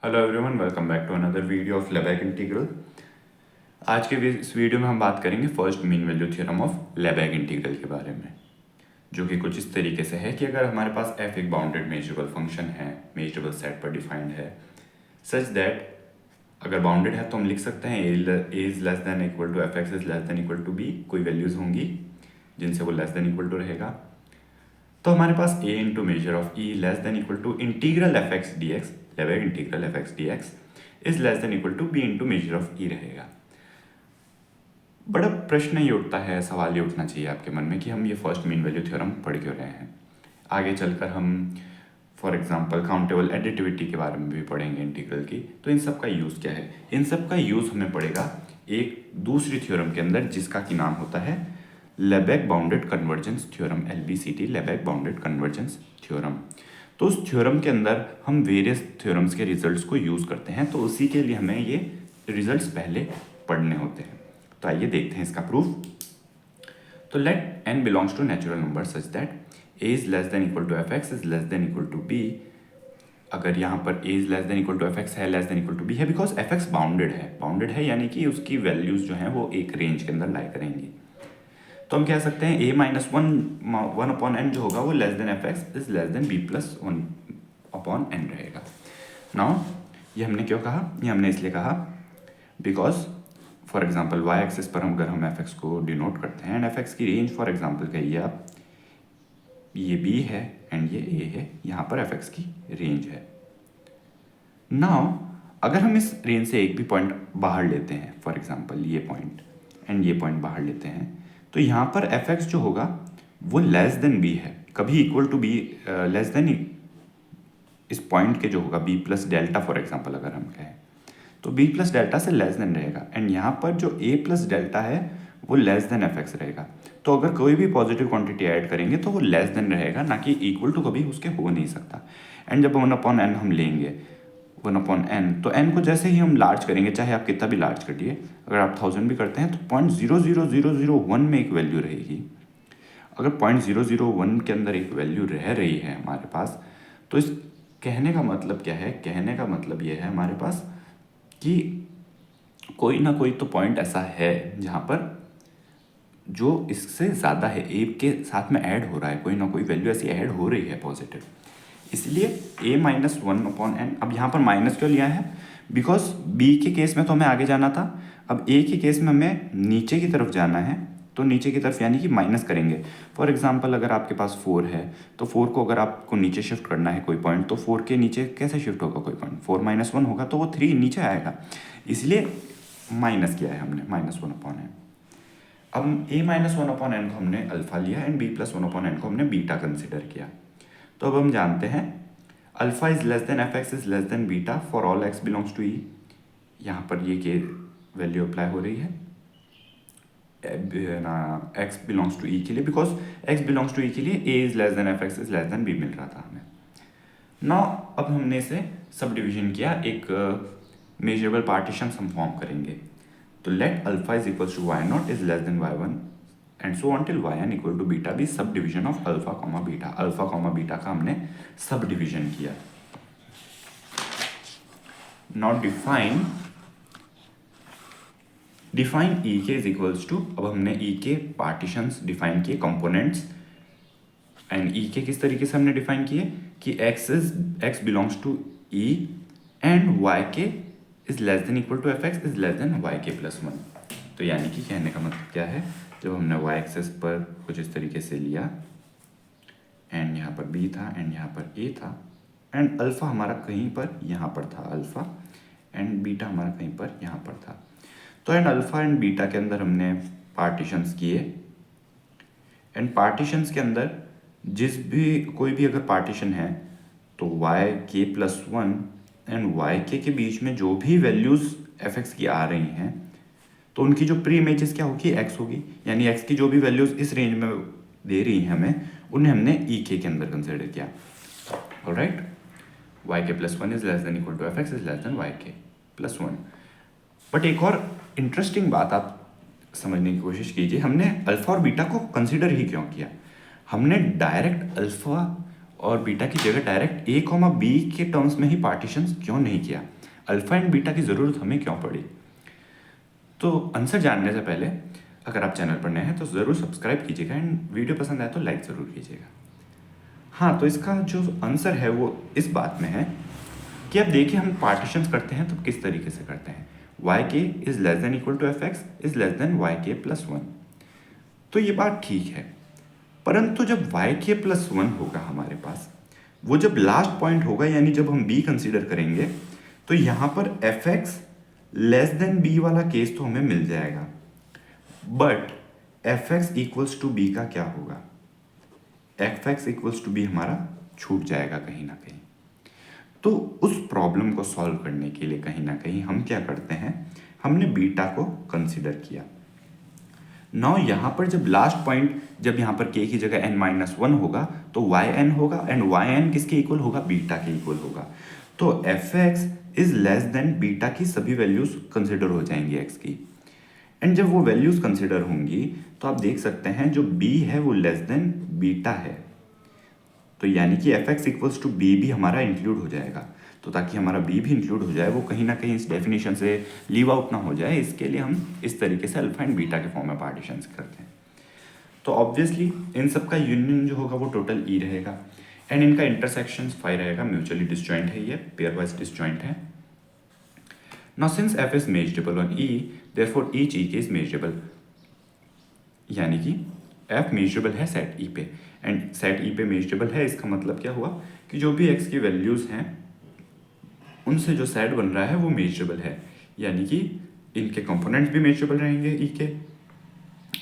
Hello everyone, welcome back to another video of Lebesgue integral. आज के इस video में हम बात करेंगे first mean value theorem of Lebesgue integral के बारे में, जो कि कुछ इस तरीके से है कि अगर हमारे पास f एक बाउंडेड मेजरेबल फंक्शन है, मेजरेबल सेट पर डिफाइंड है, सच दैट अगर बाउंडेड है तो हम लिख सकते हैं a is less than equal to F x is less than equal to b। कोई वैल्यूज होंगी जिनसे वो लेस देन इक्वल टू रहेगा, तो हमारे पास a into measure of e less than equal to integral F x D x, Lebesgue integral F x D x is less than equal to b into measure of e रहेगा। बड़ा प्रश्न ये उठता है, सवाल ये उठना चाहिए आपके मन में कि हम ये फर्स्ट मीन वैल्यू थ्योरम पढ़ क्यों रहे हैं। आगे चलकर हम फॉर एग्जांपल काउंटेबल एडिटिविटी के बारे में भी पढ़ेंगे इंटीग्रल की, तो इन सब का यूज़ क्या है। इन सब का यूज़ हमें पड़ेगा एक दूसरी थ्योरम के अंदर, जिसका की नाम होता है Lebesgue bounded convergence theorem, LBCT, Lebesgue bounded convergence theorem. तो उस थ्योरम के अंदर हम वेरियस थ्योरम्स के रिजल्ट्स को यूज़ करते हैं, तो उसी के लिए हमें ये रिजल्ट्स पहले पढ़ने होते हैं। तो आइए देखते हैं इसका प्रूफ। तो let n belongs to natural number such that a is less than equal to F x is less than equal to b। अगर यहाँ पर a is less than equal to F x है, less than equal to b है, because f x bounded है यानी कि उसकी values जो हैं वो एक रेंज के अंदर लाई करेंगी। तो हम कह सकते हैं a minus one upon N जो होगा वो less than F x is less than b plus one upon N रहेगा। नाउ ये हमने क्यों कहा, ये हमने इसलिए कहा because for example Y axis पर अगर हम एफ एक्स को डिनोट करते हैं एंड एफ एक्स की रेंज फॉर एग्जाम्पल कहिए आप, ये b है एंड ये a है, यहाँ पर एफ एक्स की रेंज है। नाउ अगर हम इस रेंज से एक भी पॉइंट बाहर लेते हैं, फॉर एग्जाम्पल ये पॉइंट एंड ये पॉइंट बाहर लेते हैं, तो यहाँ पर एफ एक्स जो होगा वो लेस देन b है, कभी equal to b less than इस पॉइंट के जो होगा b plus delta for example अगर हम कहें तो b प्लस डेल्टा से लेस देन रहेगा, एंड यहाँ पर जो a प्लस डेल्टा है वो लेस देन एफ एक्स रहेगा। तो अगर कोई भी पॉजिटिव क्वांटिटी ऐड करेंगे तो वो लेस देन रहेगा, ना कि इक्वल टू कभी उसके हो नहीं सकता। एंड जब 1/n हम लेंगे 1/n, तो n को जैसे ही हम लार्ज करेंगे, चाहे आप कितना भी लार्ज करिए, अगर आप 1000 भी करते हैं तो 0.00001 में एक वैल्यू रहेगी। अगर 0.001 के अंदर एक वैल्यू रह रही है हमारे पास, तो इस कहने का मतलब क्या है, कहने का मतलब ये है हमारे पास कि कोई ना कोई तो पॉइंट ऐसा है जहाँ पर जो इससे ज़्यादा है, ए के साथ में ऐड हो रहा है, कोई ना कोई वैल्यू ऐसी ऐड हो रही है पॉजिटिव, इसलिए a minus one upon N. अब यहाँ पर माइनस क्यों लिया है, बिकॉज b के केस में तो हमें आगे जाना था, अब a के केस में हमें नीचे की तरफ जाना है, तो नीचे की तरफ यानी कि माइनस करेंगे। फॉर एग्जांपल अगर आपके पास 4 है, तो 4 को अगर आपको नीचे शिफ्ट करना है कोई पॉइंट, तो 4 के नीचे कैसे शिफ्ट होगा कोई पॉइंट, 4 माइनस वन होगा तो वो 3 नीचे आएगा, इसलिए माइनस किया है हमने, माइनस वन अपॉन एन। अब a minus one upon N को हमने अल्फा लिया and b plus one upon N को हमने बीटा कंसिडर किया। तो अब हम जानते हैं alpha is less than F x is less than beta for all x belongs to E. यहाँ पर ये के वैल्यू अप्लाई हो रही है ना एक्स बिलोंग्स टू ई के लिए, because x belongs to E के लिए a is less than F x is less than b मिल रहा था हमें। नाउ अब हमने इसे सब डिविजन किया, एक मेजरेबल पार्टीशन हम फॉर्म करेंगे। तो let alpha is equal to y not is less than y one and so until yn equal to beta भी subdivision of alpha comma beta. Alpha comma beta का हमने sub division किया। Not define E k is equals to, अब हमने E के partitions define किए, components, and E के किस तरीके से हमने डिफाइन किए कि x belongs to E and y k is less than equal to F x is less than Y के प्लस वन। तो यानी कि कहने का मतलब क्या है, जब हमने वाई एक्सेस पर कुछ इस तरीके से लिया एंड यहाँ पर बी था एंड यहाँ पर ए था एंड अल्फ़ा हमारा कहीं पर यहाँ पर था अल्फ़ा एंड बीटा हमारा कहीं पर यहाँ पर था, तो एंड अल्फ़ा एंड बीटा के अंदर हमने पार्टीशंस किए एंड पार्टीशंस के अंदर कोई भी अगर पार्टीशन है तो वाई के प्लस वन एंड वाई के बीच में जो भी वैल्यूज़ एफ एक्स की आ रही हैं तो उनकी जो प्री इमेजेस क्या होगी, एक्स होगी, यानी एक्स की जो भी वैल्यूज इस रेंज में दे रही हैं हमें, उन्हें हमने ई के अंदर कंसिडर किया। ऑलराइट, वाई के plus one is less than equal to F x is less than Y के प्लस वन। बट एक और इंटरेस्टिंग बात आप समझने की कोशिश कीजिए, हमने अल्फा और बीटा को कंसिडर ही क्यों किया। हमने डायरेक्ट अल्फा और बीटा की जगह डायरेक्ट ए कॉमा बी के टर्म्स में ही पार्टीशन क्यों नहीं किया, अल्फा एंड बीटा की ज़रूरत हमें क्यों पड़ी। तो आंसर जानने से पहले अगर आप चैनल पर नए हैं तो ज़रूर सब्सक्राइब कीजिएगा एंड वीडियो पसंद आए तो लाइक ज़रूर कीजिएगा। हाँ, तो इसका जो आंसर है वो इस बात में है कि अब देखिए हम पार्टीशंस करते हैं तो किस तरीके से करते हैं। Y K is less than equal to F X is less than Y के प्लस वन, तो ये बात ठीक है। परंतु जब वाई के प्लस वन होगा हमारे पास, वो जब लास्ट पॉइंट होगा यानी जब हम बी कंसीडर करेंगे, तो यहाँ पर F X less than B वाला केस तो हमें मिल जाएगा, but F X equals to B का क्या होगा, F X equals to B हमारा छूट जाएगा कहीं ना कहीं। तो उस प्रॉब्लम को सॉल्व करने के लिए कहीं ना कहीं हम क्या करते हैं, हमने बीटा को कंसिडर किया। नाउ यहाँ पर जब लास्ट पॉइंट, जब यहाँ पर k की जगह n-1 होगा तो yn होगा एंड yn किसके इक्वल होगा, बीटा के इक्वल होगा। तो F x is less than beta की सभी वैल्यूज कंसिडर हो जाएंगी x की, एंड जब वो वैल्यूज कंसिडर होंगी तो आप देख सकते हैं जो b है वो लेस देन बीटा है, तो यानी कि F X equals to B भी हमारा इंक्लूड हो जाएगा। तो ताकि हमारा बी भी इंक्लूड हो जाए, वो कहीं ना कहीं इस डेफिनेशन से लीव आउट ना हो जाए, इसके लिए हम इस तरीके से अल्फा एंड बीटा के फॉर्म में पार्टीशंस करते हैं। तो ऑब्वियसली इन सब का यूनियन जो होगा वो टोटल ई रहेगा एंड इनका इंटरसेक्शन फाई रहेगा, म्यूचुअली डिसजॉइंट है, ये पेयर वाइज डिसजॉइंट है। Now since F is measurable on E, therefore each E k is measurable, यानी कि एफ मेजरेबल है सेट ई पे एंड सेट ई पे मेजरेबल है, इसका मतलब क्या हुआ कि जो भी एक्स की वैल्यूज़ हैं उनसे जो सेट बन रहा है वो मेजरेबल है, यानी कि इनके कंपोनेंट्स भी मेजरेबल रहेंगे ई के,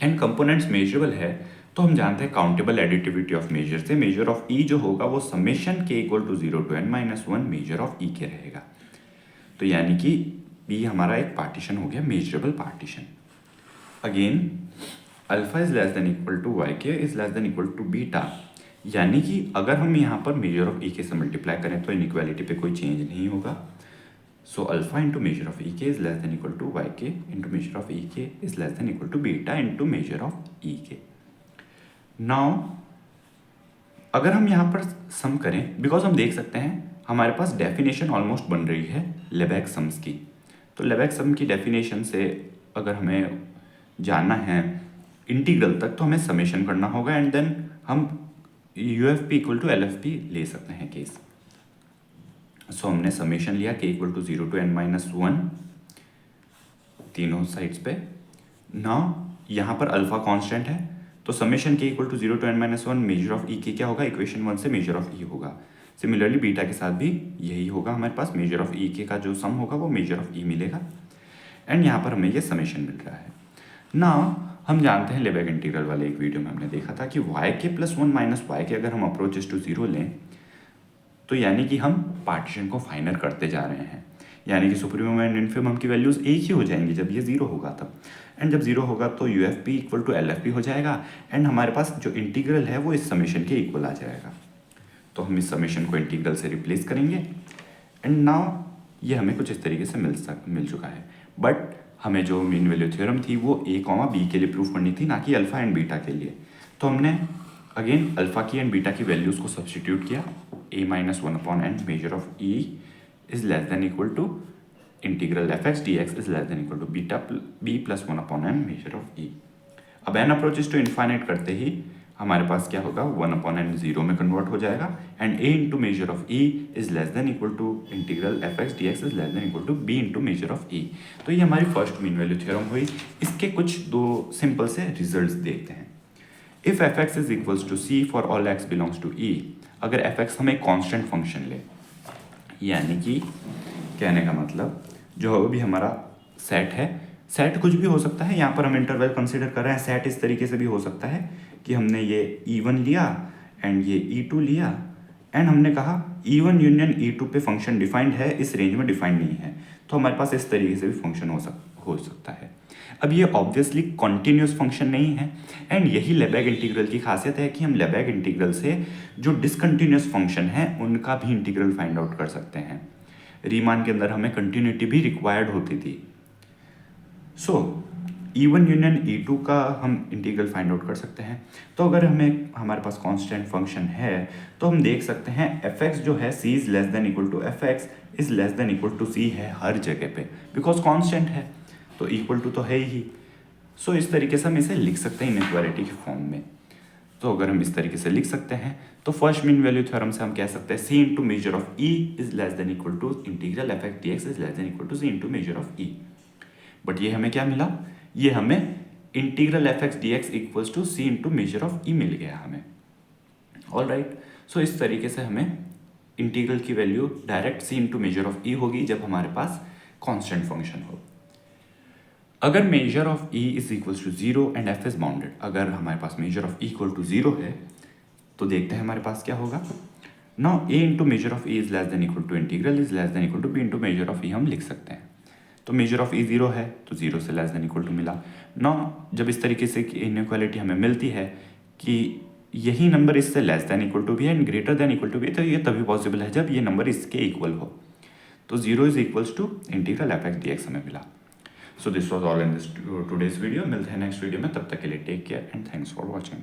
एंड कंपोनेंट्स मेजरेबल है तो हम जानते हैं काउंटेबल एडिटिविटी ऑफ मेजर से मेजर ऑफ ई जो होगा वो समेशन के equal to 0 to n-1 measure of E k रहेगा। तो यानी कि बी हमारा एक पार्टीशन हो गया, measurable partition. Again alpha is less than equal to y k is less than equal to beta, यानी कि अगर हम यहाँ पर मेजर ऑफ ई के से मल्टीप्लाई करें तो इनइक्वालिटी पे कोई चेंज नहीं होगा। So alpha into measure of E k is less than equal to y k into measure of E k is less than equal to beta into measure of E k. Now अगर हम यहाँ पर सम करें, because हम देख सकते हैं हमारे पास डेफिनेशन ऑलमोस्ट बन रही है लेबेक सम्स की, तो लेबेक सम की डेफिनेशन से अगर हमें जानना है इंटीग्रल तक तो हमें समेशन करना होगा एंड देन हम U F P equal to L F P ले सकते हैं केस। सो हमने समेशन लिया के इक्वल टू 0 to n-1 तीनों साइड्स पे। नाउ यहाँ पर अल्फा कांस्टेंट है तो समेशन के equal to 0 to n-1 measure of E k क्या होगा, इक्वेशन 1 से मेजर ऑफ ई होगा। सिमिलरली बीटा के साथ भी यही होगा, हमारे पास मेजर ऑफ ई के का जो सम होगा वो मेजर ऑफ ई मिलेगा एंड यहाँ पर हमें ये समेशन मिल रहा है। नाउ हम जानते हैं लेबेक इंटीग्रल वाले एक वीडियो में हमने देखा था कि वाई के प्लस 1 माइनस वाई के अगर हम अप्रोचेस टू 0 लें तो यानी कि हम पार्टीशन को फाइनल करते जा रहे हैं, यानी कि सुप्रीमम एंड इन्फिमम की वैल्यूज़ एक ही हो जाएंगी जब ये 0 होगा तब, एंड जब 0 होगा तो U F P equal to L F P हो जाएगा एंड हमारे पास जो इंटीग्रल है वो इस समेशन के इक्वल आ जाएगा। तो हम इस समेशन को इंटीग्रल से रिप्लेस करेंगे एंड नाउ ये हमें कुछ इस तरीके से मिल चुका है। बट हमें जो मीन वैल्यू थ्योरम थी वो ए कॉमा बी के लिए प्रूफ करनी थी, ना कि अल्फा एंड बीटा के लिए। तो हमने अगेन अल्फा की एंड बीटा की वैल्यूज़ को सब्सटीट्यूट किया, a-1/n measure of E is less than equal to integral F x D x is less than equal to beta b plus 1/n measure of E. अब n approaches to infinite करते ही हमारे पास क्या होगा, 1/n 0 में convert हो जाएगा and a into measure of e is less than equal to integral F x D x is less than equal to b into measure of e। तो ये हमारी फर्स्ट मीन वैल्यू थ्योरम हुई। इसके कुछ दो simple से results देखते हैं। If F x is equals to c for all x belongs to e, अगर एफ एक्स हमें कॉन्स्टेंट फंक्शन ले, यानी कि कहने का मतलब जो भी हमारा सेट है, सेट कुछ भी हो सकता है, यहाँ पर हम इंटरवल कंसिडर कर रहे हैं, सेट इस तरीके से भी हो सकता है कि हमने ये E1 लिया एंड ये E2 लिया एंड हमने कहा E1 यूनियन E2 पे फंक्शन डिफाइंड है, इस रेंज में डिफाइंड नहीं है, तो हमारे पास इस तरीके से भी फंक्शन हो सकता है। अब ये ऑब्वियसली कॉन्टिन्यूस फंक्शन नहीं है एंड यही लेबेक इंटीग्रल की खासियत है कि हम लेबेक इंटीग्रल से जो डिसकंटिन्यूस फंक्शन है उनका भी इंटीग्रल फाइंड आउट कर सकते हैं। रीमान के अंदर हमें कंटिन्यूटी भी रिक्वायर्ड होती थी। सो E1 यूनियन E2 का हम इंटीग्रल फाइंड आउट कर सकते हैं। तो अगर हमारे पास कांस्टेंट फंक्शन है तो हम देख सकते हैं f(x) जो है c is less than equal to f(x) is less than equal to c है हर जगह पे, बिकॉज कांस्टेंट है तो इक्वल टू तो है ही। सो इस तरीके से हम इसे लिख सकते हैं इनइक्वालिटी के फॉर्म में। तो अगर हम इस तरीके से लिख सकते हैं तो फर्स्ट मीन वैल्यू थ्योरम से हम कह सकते हैं c into measure of e is less than equal to integral f(x) dx is less than equal to c into measure of e। But ये हमें क्या मिला, ये हमें integral f(x) dx equals to c into measure of e मिल गया हमें। All right, सो इस तरीके से हमें इंटीग्रल की value direct c into measure of e होगी जब हमारे पास कांस्टेंट फंक्शन हो। अगर measure of e is equals to 0 and f is bounded, अगर हमारे पास measure of e equal to 0 है तो देखते हैं हमारे पास क्या होगा। Now a into measure of e is less than equal to integral is less than equal to b into measure of e हम लिख सकते हैं। तो मेजर ऑफ e 0 है तो 0 से लेस देन इक्वल टू मिला। नाउ जब इस तरीके से इनइक्वालिटी हमें मिलती है कि यही नंबर इससे लेस देन इक्वल टू भी है and greater than equal to भी है, तो ये तभी पॉसिबल है जब ये नंबर इसके इक्वल हो। तो 0 is equals to integral f(x) dx हमें मिला। So this was all in this today's video. मिलते हैं नेक्स्ट वीडियो में, तब तक के लिए take care and thanks for watching.